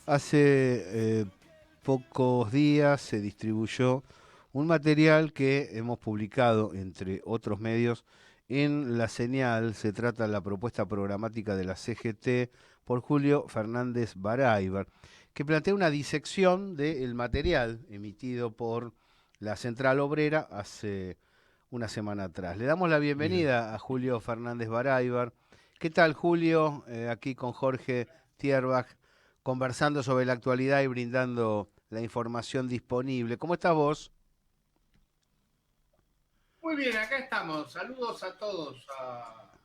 Hace pocos días se distribuyó un material que hemos publicado, entre otros medios, en La Señal. Se trata de la propuesta programática de la CGT por Julio Fernández Baráibar, que plantea una disección del material emitido por la Central Obrera hace una semana atrás. Le damos la Bien. bienvenida a Julio Fernández Baráibar. ¿Qué tal, Julio? Aquí con Jorge Tierbach, conversando sobre la actualidad y brindando la información disponible. ¿Cómo estás vos? Muy bien, acá estamos. Saludos a todos,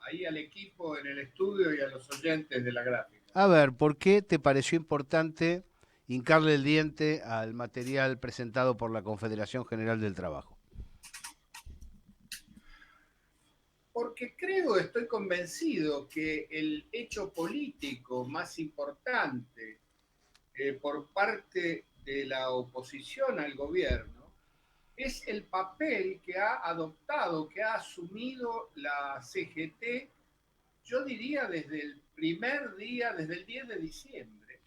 ahí al equipo en el estudio y a los oyentes de la gráfica. A ver, ¿por qué te pareció importante hincarle el diente al material presentado por la Confederación General del Trabajo? Porque creo, estoy convencido que el hecho político más importante por parte de la oposición al gobierno es el papel que ha adoptado, que ha asumido la CGT, yo diría desde el primer día, desde el 10 de diciembre,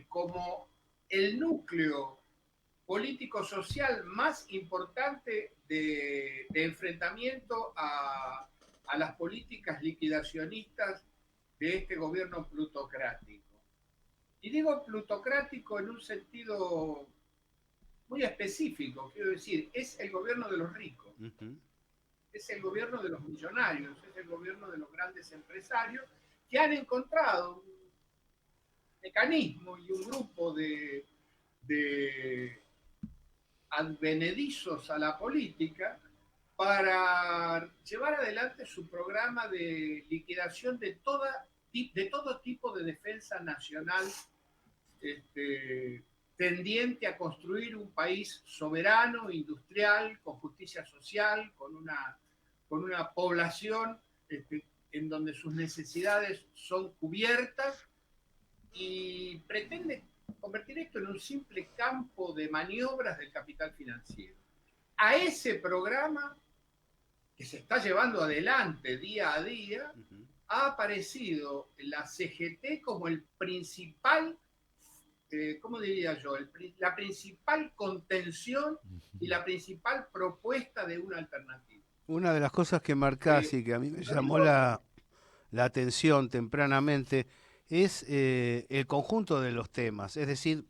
como el núcleo político-social más importante de enfrentamiento a las políticas liquidacionistas de este gobierno plutocrático. Y digo plutocrático en un sentido muy específico, quiero decir, es el gobierno de los ricos, Uh -huh. es el gobierno de los millonarios, es el gobierno de los grandes empresarios que han encontrado un mecanismo y un grupo de advenedizos a la política para llevar adelante su programa de liquidación de todo tipo de defensa nacional, este, tendiente a construir un país soberano, industrial, con justicia social, con una población en donde sus necesidades son cubiertas, y pretende convertir esto en un simple campo de maniobras del capital financiero. A ese programa que se está llevando adelante día a día, Uh -huh. ha aparecido la CGT como el principal, ¿cómo diría yo? La principal contención y la principal propuesta de una alternativa. Una de las cosas que marcás Eh, y que a mí me lo llamó digo, la atención tempranamente es el conjunto de los temas. Es decir,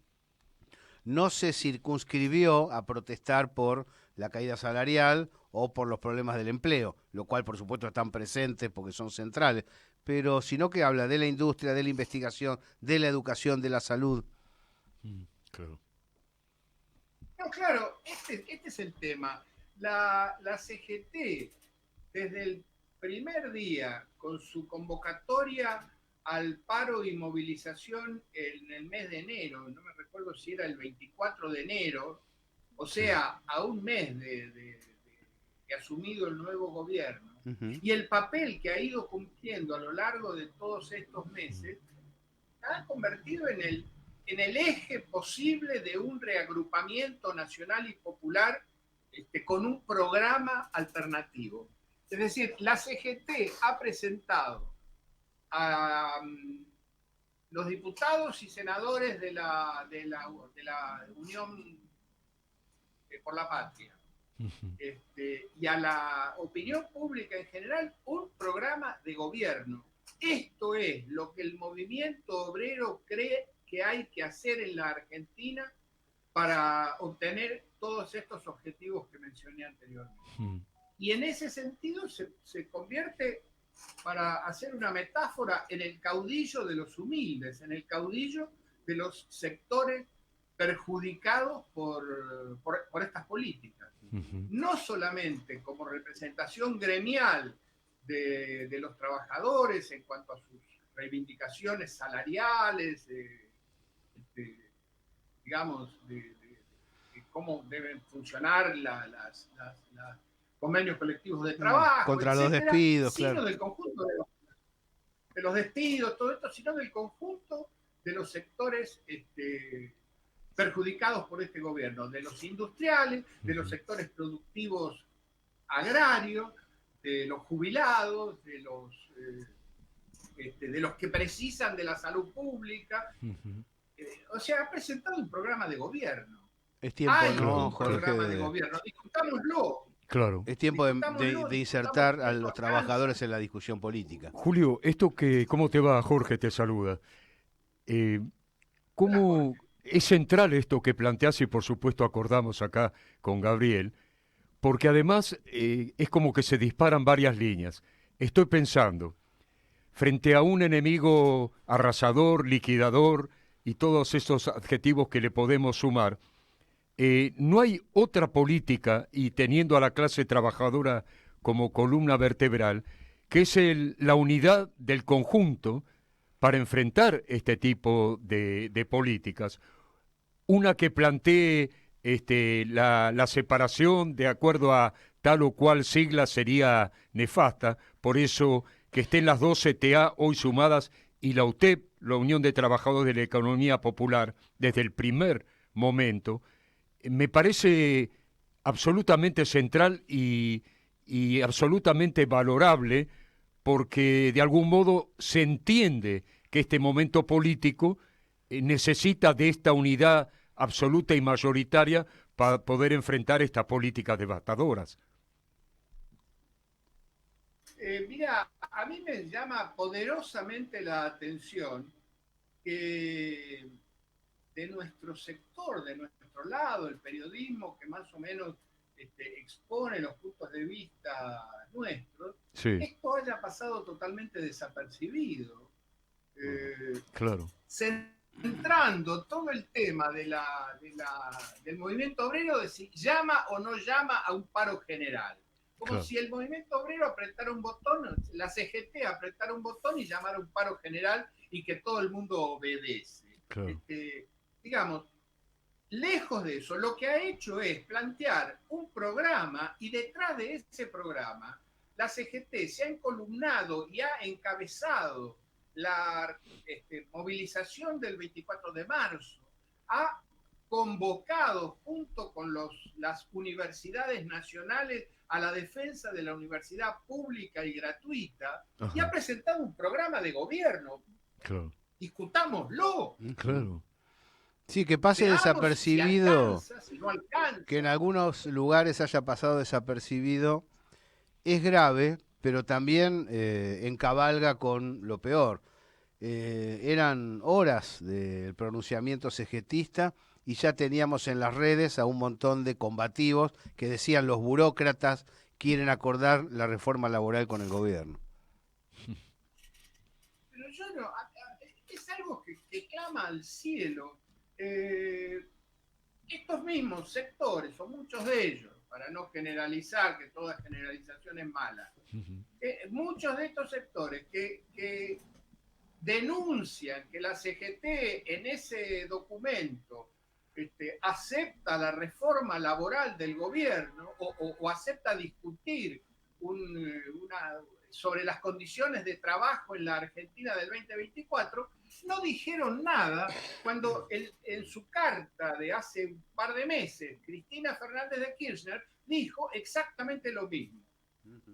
no se circunscribió a protestar por la caída salarial o por los problemas del empleo, lo cual por supuesto están presentes porque son centrales, pero sino que habla de la industria, de la investigación, de la educación, de la salud. Claro. No, claro, este es el tema. La CGT, desde el primer día, con su convocatoria al paro y movilización en el mes de enero, no me recuerdo si era el 24 de enero, o Sí. sea, a un mes de asumido el nuevo gobierno, Uh -huh. y el papel que ha ido cumpliendo a lo largo de todos estos meses, ha convertido en el eje posible de un reagrupamiento nacional y popular con un programa alternativo. Es decir, la CGT ha presentado a los diputados y senadores de la Unión por la Patria, y a la opinión pública en general, un programa de gobierno. Esto es lo que el movimiento obrero cree que hay que hacer en la Argentina para obtener todos estos objetivos que mencioné anteriormente. Y en ese sentido se convierte, para hacer una metáfora, en el caudillo de los humildes, en el caudillo de los sectores perjudicados por estas políticas. No solamente como representación gremial de los trabajadores en cuanto a sus reivindicaciones salariales, digamos, de cómo deben funcionar las convenios colectivos de trabajo, Contra los etcétera, despidos, claro. sino del conjunto de los despidos, todo esto, sino del conjunto de los sectores perjudicados por este gobierno, de los industriales, de los sectores productivos agrarios, de los jubilados, de los que precisan de la salud pública. o sea, ha presentado un programa de gobierno. Es tiempo, Hay ¿no, un Jorge? programa de gobierno, discutámoslo, Claro. Es tiempo de discutamos insertar si a eso los alcanza. trabajadores en la discusión política. Julio, ¿cómo te va? Jorge te saluda. Eh, Hola, ¿Cómo Jorge. es central esto que planteás y por supuesto acordamos acá con Gabriel? Porque además es como que se disparan varias líneas. Estoy pensando, frente a un enemigo arrasador, liquidador y todos esos adjetivos que le podemos sumar, no hay otra política, y teniendo a la clase trabajadora como columna vertebral, que es la unidad del conjunto para enfrentar este tipo de políticas. Una que plantee la separación de acuerdo a tal o cual sigla sería nefasta, por eso que estén las dos CTA hoy sumadas y la UTEP, la Unión de Trabajadores de la Economía Popular, desde el primer momento, me parece absolutamente central y absolutamente valorable porque de algún modo se entiende que este momento político necesita de esta unidad absoluta y mayoritaria para poder enfrentar estas políticas devastadoras. Mira, a mí me llama poderosamente la atención que de nuestro sector, de nuestro lado, el periodismo que más o menos expone los puntos de vista nuestros, Sí, esto haya pasado totalmente desapercibido. claro, Centrando todo el tema del movimiento obrero de si llama o no llama a un paro general. Como claro, si el movimiento obrero apretara un botón, la CGT apretara un botón y llamara a un paro general y que todo el mundo obedece. claro. Digamos, lejos de eso, lo que ha hecho es plantear un programa y detrás de ese programa la CGT se ha encolumnado y ha encabezado la movilización del 24 de marzo, ha convocado junto con las universidades nacionales a la defensa de la universidad pública y gratuita y ha Ajá, presentado un programa de gobierno. claro, Discutámoslo. claro, Sí, que pase Veamos si desapercibido, alcanza, si no que en alcanza. algunos lugares haya pasado desapercibido, es grave, pero también encabalga con lo peor. Eran horas del pronunciamiento cegetista y ya teníamos en las redes a un montón de combativos que decían los burócratas quieren acordar la reforma laboral con el gobierno. Pero yo no, es algo que clama al cielo. Estos mismos sectores, o muchos de ellos, para no generalizar, que toda generalización es mala, muchos de estos sectores que denuncian que la CGT en ese documento acepta la reforma laboral del gobierno o acepta discutir sobre las condiciones de trabajo en la Argentina del 2024, no dijeron nada cuando en su carta de hace un par de meses, Cristina Fernández de Kirchner dijo exactamente lo mismo,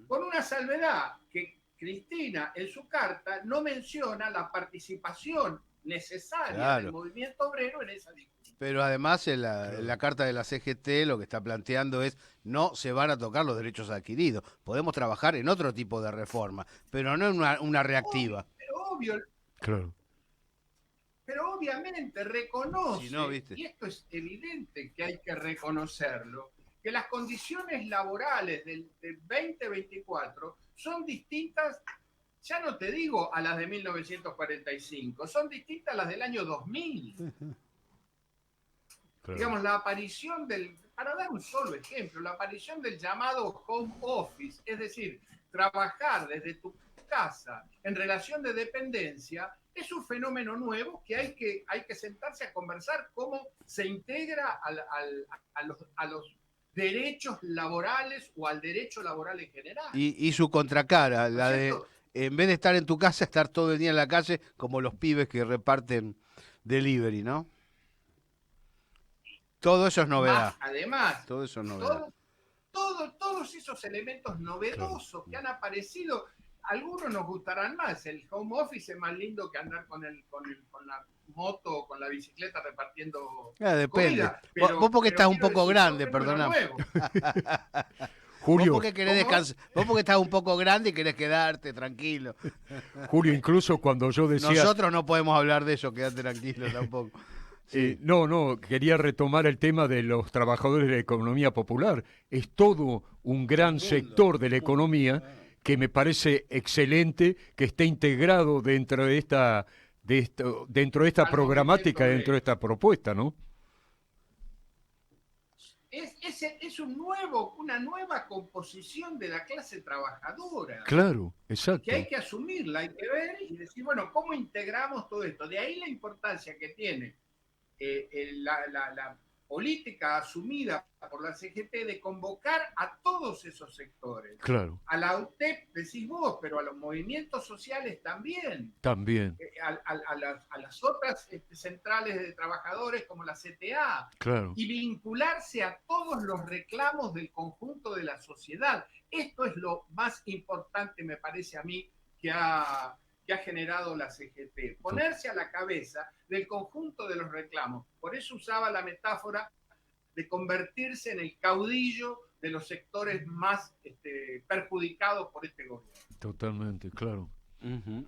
con una salvedad que Cristina en su carta no menciona la participación necesaria del Claro. movimiento obrero en esa discusión. Pero además en la carta de la CGT lo que está planteando es no se van a tocar los derechos adquiridos. Podemos trabajar en otro tipo de reforma, pero no en una reactiva. claro. Pero obviamente Si no, reconoce, ¿viste? y esto es evidente que hay que reconocerlo, que las condiciones laborales del 2024 son distintas, ya no te digo a las de 1945, son distintas a las del año 2000. Claro. Digamos, la aparición para dar un solo ejemplo, la aparición del llamado home office, es decir, trabajar desde tu casa en relación de dependencia, es un fenómeno nuevo que hay que sentarse a conversar cómo se integra a los derechos laborales o al derecho laboral en general. Y su contracara, ¿No es la de cierto? en vez de estar en tu casa, estar todo el día en la calle, como los pibes que reparten delivery, ¿no? Todo eso es novedad. Además, Todo eso es novedad. todos esos elementos Claro. novedosos que han aparecido Algunos nos gustarán más. El home office es más lindo que andar con la moto o con la bicicleta repartiendo Depende. comida. Vos porque Pero estás un quiero poco decir, yo grande, tengo uno perdona. nuevo. Vos Julio, porque querés ¿Cómo? descansar, vos porque estás un poco grande y querés quedarte tranquilo. Julio, incluso cuando yo decía, Nosotros no podemos hablar de eso, quédate tranquilo tampoco. Sí, no, quería retomar el tema de los trabajadores de la economía popular. Es todo un gran sector de la un mundo. economía que me parece excelente que esté integrado dentro de esta Al movimiento programática, dentro de obrero. esta propuesta, ¿no? Es una nueva composición de la clase trabajadora Claro, y que hay exacto, que asumirla, hay que ver y decir, bueno, ¿cómo integramos todo esto? De ahí la importancia que tiene la política asumida por la CGT de convocar a todos esos sectores. claro, A la UTEP, decís vos, pero a los movimientos sociales también. también, A las otras centrales de trabajadores como la CTA claro, y vincularse a todos los reclamos del conjunto de la sociedad. Esto es lo más importante, me parece a mí, que ha generado la CGT. Ponerse a la cabeza del conjunto de los reclamos. Por eso usaba la metáfora de convertirse en el caudillo de los sectores más perjudicados por este gobierno. totalmente, claro. Uh-huh.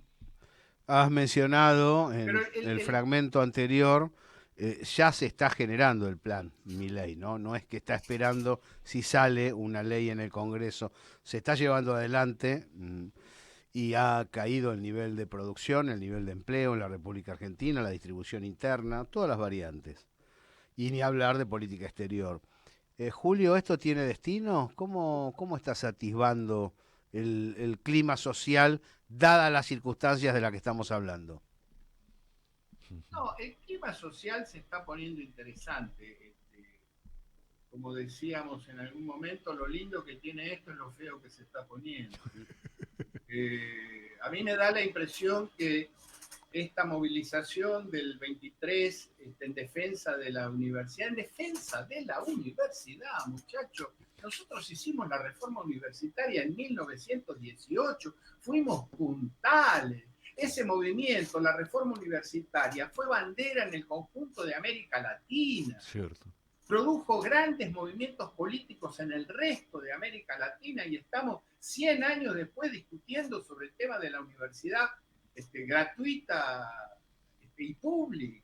Has mencionado Pero en el fragmento anterior, ya se está generando el plan Milei, ¿no? No es que está esperando si sale una ley en el Congreso, se está llevando adelante y ha caído el nivel de producción, el nivel de empleo en la República Argentina, la distribución interna, todas las variantes. Y ni hablar de política exterior. Julio, ¿esto tiene destino? ¿Cómo estás atisbando el clima social, dadas las circunstancias de las que estamos hablando? no, el clima social se está poniendo interesante. Como decíamos en algún momento, lo lindo que tiene esto es lo feo que se está poniendo. A mí me da la impresión que esta movilización del 23 en defensa de la universidad, muchachos. Nosotros hicimos la reforma universitaria en 1918, fuimos puntales. Ese movimiento, la reforma universitaria, fue bandera en el conjunto de América Latina. Cierto. Produjo grandes movimientos políticos en el resto de América Latina y estamos 100 años después discutiendo sobre el tema de la universidad gratuita y pública.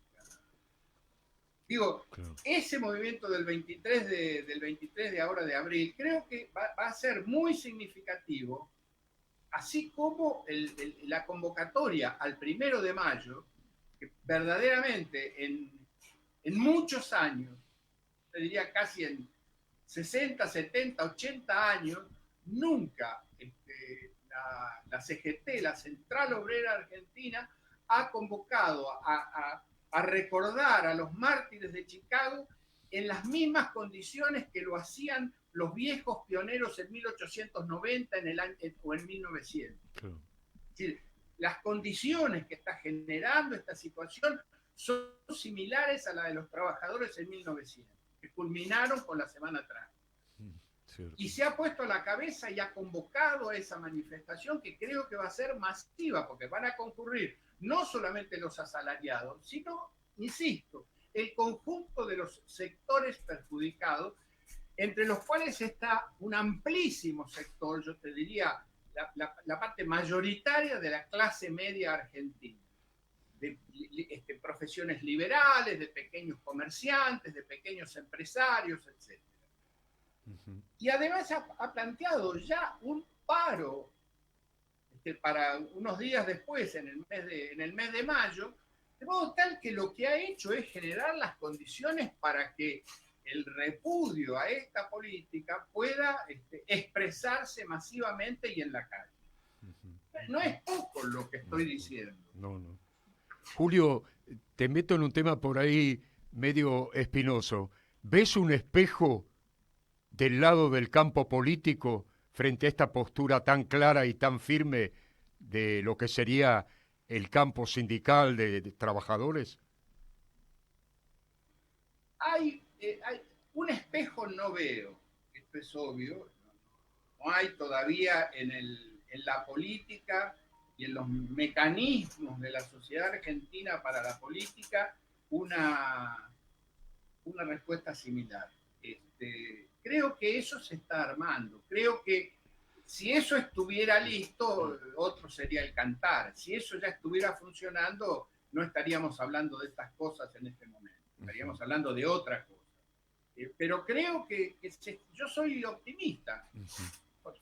Digo, Claro. ese movimiento del 23 de ahora de abril creo que va a ser muy significativo, así como la convocatoria al 1 de mayo, que verdaderamente en muchos años, te diría casi en 60, 70, 80 años, nunca la CGT, la Central Obrera Argentina, ha convocado a recordar a los mártires de Chicago en las mismas condiciones que lo hacían los viejos pioneros en 1890 o en 1900. Claro. Es decir, las condiciones que está generando esta situación son similares a las de los trabajadores en 1900, que culminaron con la Semana Trágica. Cierto. Y se ha puesto a la cabeza y ha convocado a esa manifestación que creo que va a ser masiva, porque van a concurrir no solamente los asalariados, sino, insisto, el conjunto de los sectores perjudicados, entre los cuales está un amplísimo sector, yo te diría, la parte mayoritaria de la clase media argentina, de profesiones liberales, de pequeños comerciantes, de pequeños empresarios, etc. Y además ha planteado ya un paro para unos días después, en el mes de mayo, de modo tal que lo que ha hecho es generar las condiciones para que el repudio a esta política pueda expresarse masivamente y en la calle. No es poco lo que estoy diciendo. No, no. Julio, te meto en un tema por ahí medio espinoso. ¿Ves un espejo del lado del campo político frente a esta postura tan clara y tan firme de lo que sería el campo sindical de trabajadores? Hay un espejo, no veo, esto es obvio, no hay todavía en en la política y en los mecanismos de la sociedad argentina para la política una respuesta similar. Creo que eso se está armando. Creo que si eso estuviera listo, otro sería el cantar. Si eso ya estuviera funcionando, no estaríamos hablando de estas cosas en este momento. Estaríamos hablando de otra cosa. Pero creo que yo soy optimista.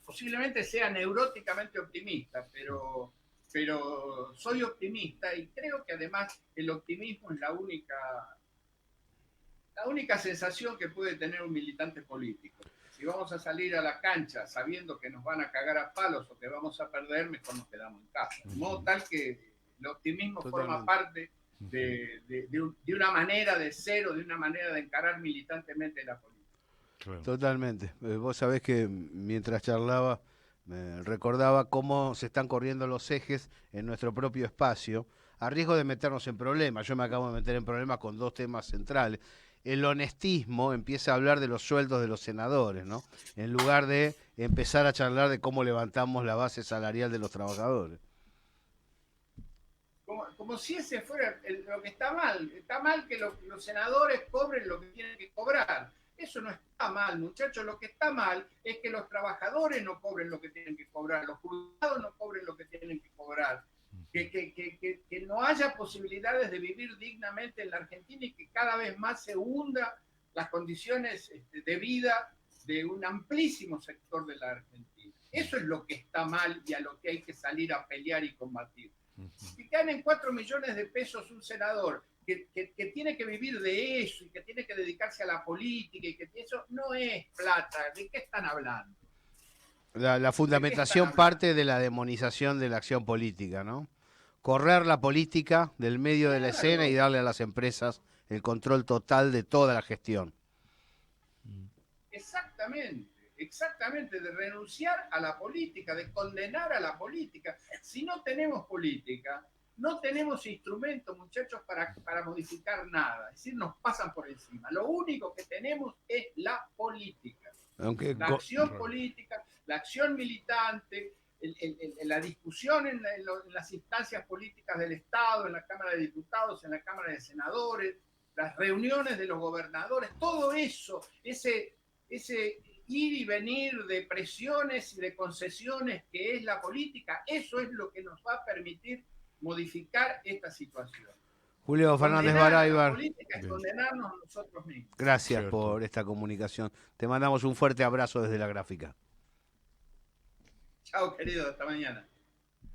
Posiblemente sea neuróticamente optimista, pero soy optimista y creo que además el optimismo es la única sensación que puede tener un militante político. Si vamos a salir a la cancha sabiendo que nos van a cagar a palos o que vamos a perder, mejor nos quedamos en casa. De modo tal que el optimismo forma parte de una manera de ser o de una manera de encarar militantemente la política. Claro. Totalmente. Vos sabés que mientras charlaba me recordaba cómo se están corriendo los ejes en nuestro propio espacio, a riesgo de meternos en problemas. Yo me acabo de meter en problemas con dos temas centrales. El honestismo empieza a hablar de los sueldos de los senadores, ¿no? En lugar de empezar a charlar de cómo levantamos la base salarial de los trabajadores. Como si ese fuera lo que está mal. Está mal que los senadores cobren lo que tienen que cobrar. Eso no está mal, muchachos. Lo que está mal es que los trabajadores no cobren lo que tienen que cobrar, los jubilados no cobren lo que tienen que cobrar. Que no haya posibilidades de vivir dignamente en la Argentina y que cada vez más se hunda las condiciones de vida de un amplísimo sector de la Argentina. Eso es lo que está mal y a lo que hay que salir a pelear y combatir. Si ganen 4 millones de pesos un senador que tiene que vivir de eso y que tiene que dedicarse a la política y que eso no es plata, ¿de qué están hablando? La fundamentación parte de la demonización de la acción política, ¿no? Correr la política del medio de la escena y darle a las empresas el control total de toda la gestión. Exactamente, de renunciar a la política, de condenar a la política. Si no tenemos política, no tenemos instrumentos, muchachos, para modificar nada. Es decir, nos pasan por encima. Lo único que tenemos es la política. La acción política, la acción militante, la discusión en las instancias políticas del Estado, en la Cámara de Diputados, en la Cámara de Senadores, las reuniones de los gobernadores, todo eso, ese ir y venir de presiones y de concesiones que es la política, eso es lo que nos va a permitir modificar esta situación. Julio Fernández Baraybar. La política es condenarnos a nosotros mismos. Gracias por esta comunicación. Te mandamos un fuerte abrazo desde la gráfica. Chao, querido, hasta mañana.